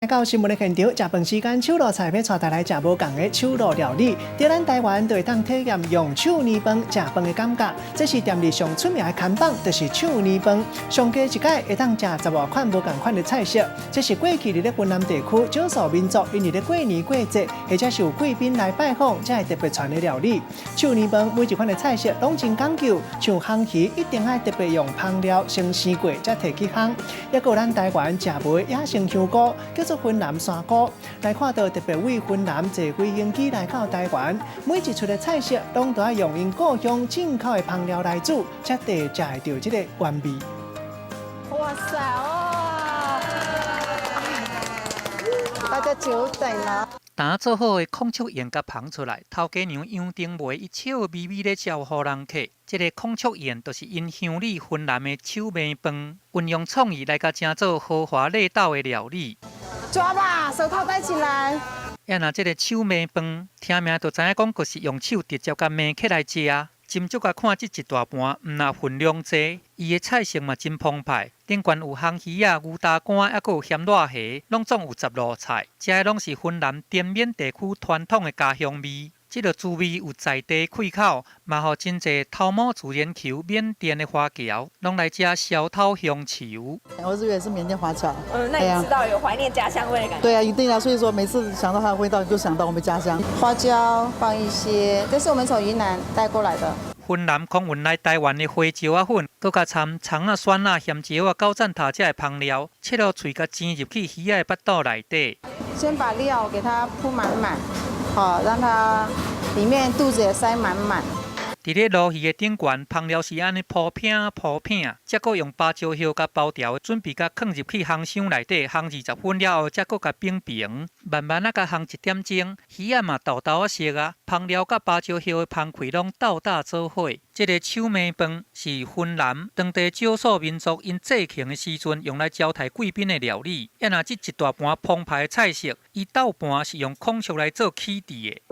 来到新闻的现场，食饭时间，手路菜要带大家食无共的手路料理。在咱台湾，就会当体验用手捏饭食饭的感觉。这是店里上出名的看板，就是手捏饭。上加一届会当食10外款无共款的菜色。这是过去伫咧云南地区少数民族因为咧过年过节，或者是有贵宾来拜访，才会特别传的料理。手捏饭每一款的菜色拢真讲究，像烘鱼一定要特别用烹料先生过，才摕去烘。也有咱台湾食无的野生香菇，叫做云南山菇，来看到特别为云南坐飞机来到台湾，每一出的菜色拢都要用因故乡进口的烹料来煮，才得食会到这个原味。哇塞哦！大家久等了。打做好的孔雀宴甲捧出来，头家娘杨丁梅伊笑眯眯咧招呼人客。这个孔雀宴就是因乡里云南的手面饭，运用创意来甲制作豪华礼道的料理。抓吧，手套戴起来。那这个手面饭，听名就知影讲，就是用手直接甲面起来食。斟酌甲看这一大盘，毋那分量济，伊的菜色嘛真澎湃。顶悬有烘鱼啊、牛大肝，还佫有咸辣虾，拢总有10路菜。食的拢是云南滇缅地区传统的家乡味。这个滋味有在地开口，嘛互真侪头毛自然球缅甸的华侨，拢来吃小头香球。我这个也是缅甸华侨。那你知道有怀念家乡味的感觉？对啊，一定啊。所以说每次想到它的味道，就想到我们家乡。花椒放一些，这是我们从云南带过来的。云南空运来台湾的花椒啊粉，佮甲掺葱啊、蒜啊、咸椒啊、高赞塔这的香料，切落嘴甲煎入去鱼仔的腹肚内底。先把料给它铺满满，好，让它里面肚子也塞满满。伫咧鲈鱼的顶悬，烹料是安尼铺片，再搁用芭蕉叶甲包条，准备甲放入去烘箱内底烘20分了后，再搁甲冰平，慢慢啊甲烘1点钟。鱼仔嘛豆豆啊熟啊，烹料甲芭蕉叶的香气拢斗搭做伙。这个手面饭是云南当地少数民族因节庆的时阵用来招待贵宾的料理。那这一大盘澎湃的菜色，伊豆盘是用孔雀来做起治的。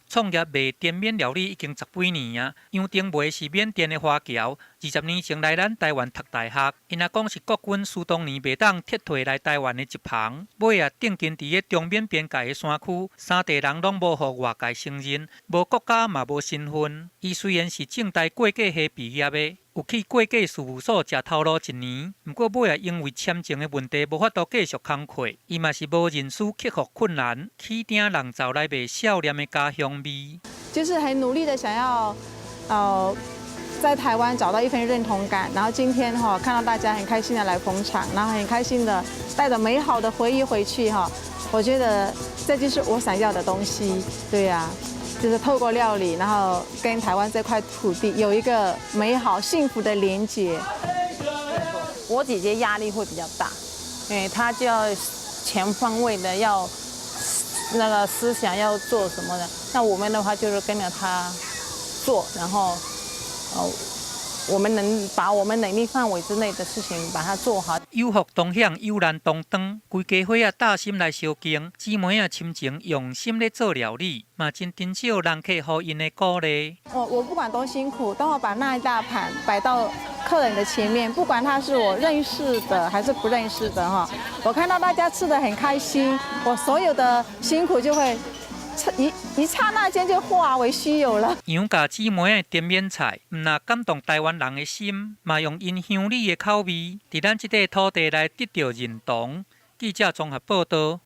创业卖滇缅料理已经10几年啊。杨丁梅是缅甸的华侨，20年前来咱台湾读大学。因阿公是国军苏当年袂当撤退来台湾的一旁，尾啊定居伫咧中缅边界的山区，三地人拢无互外界承认，无国家嘛无身份。伊虽然是正大会计系毕业的。有去会计事务所食头路1年，不过尾也因为签证的问题，无法度继续工课。伊嘛是无认输克服困难，起鼎人造来卖少年的家乡味。就是很努力的想要，在台湾找到一份认同感。然后今天看到大家很开心的来捧场，然后很开心的带着美好的回忆回去我觉得这就是我想要的东西。对呀。就是透过料理，然后跟台湾这块土地有一个美好幸福的连结。我姐姐压力会比较大，因为她就要全方位的要那个思想要做什么的。那我们的话就是跟着她做，然后我们能把我们能力范围之内的事情把它做好。有福同享，有难同当，规家伙啊大心来相敬，姊妹啊亲情用心咧做料理，嘛真珍惜人客互因的鼓励。我不管多辛苦，当我把那一大盘摆到客人的前面，不管他是我认识的还是不认识的我看到大家吃得很开心，我所有的辛苦就会。一刹那间就化为虚有了。杨家姊妹的滇缅菜，唔那感动台湾人的心，嘛用因乡里的口味，伫咱这块土地来得到认同。记者综合报道。